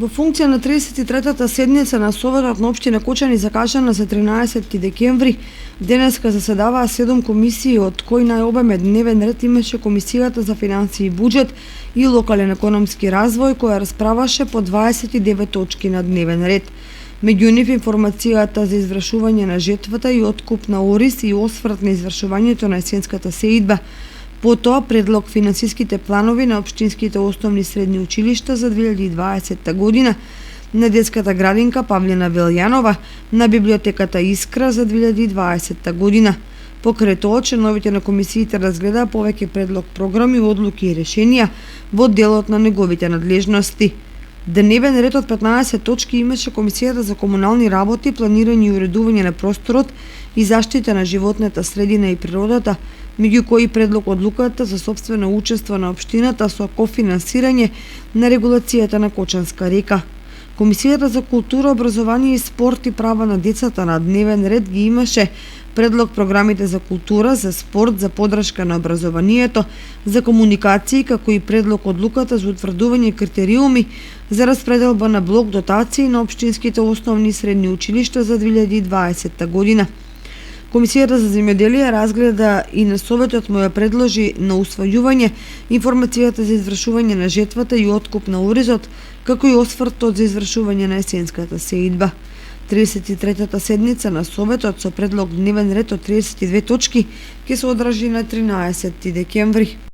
Во функција на 33-та седница на Советот на општина Кочани закажана за 13 декември, денеска заседаваа 7 комисии, од кои најобемен дневен ред имаше Комисијата за финансии и буџет и локален економски развој, која расправаше по 29 точки на дневен ред. Меѓу нив информацијата за извршување на жетвата и откуп на ориз и осврт на извршувањето на есенската сеидба. Потоа предлог финансиските планови на општинските основни и средни училишта за 2020 година, на детската градинка Павлина Велјанова, на библиотеката Искра за 2020 година. Покрај тоа, членовите на комисиите разгледаа повеќе предлог програми, одлуки и решенија во делот на неговите надлежности. Дневен ред од 15 точки имаше Комисијата за комунални работи, планирање и уредување на просторот и заштита на животната средина и природата, меѓу кои предлог одлуката за сопствено учество на општината со кофинансирање на регулацијата на Кочанска река. Комисијата за култура, образование и спорт и права на децата на дневен ред ги имаше предлог програмите за култура, за спорт, за подршка на образованието, за комуникации, како и предлог одлуката за утврдување критериуми за распределба на блок дотации на општинските основни и средни училишта за 2020 година. Комисијата за земјоделие разгледа и на Советот му ја предложи на усвојување информацијата за извршување на жетвата и откуп на оризот, како и освртот за извршување на есенската сеидба. 33-та седница на Советот со предлог дневен ред од 32 точки ќе се одржи на 13 декември.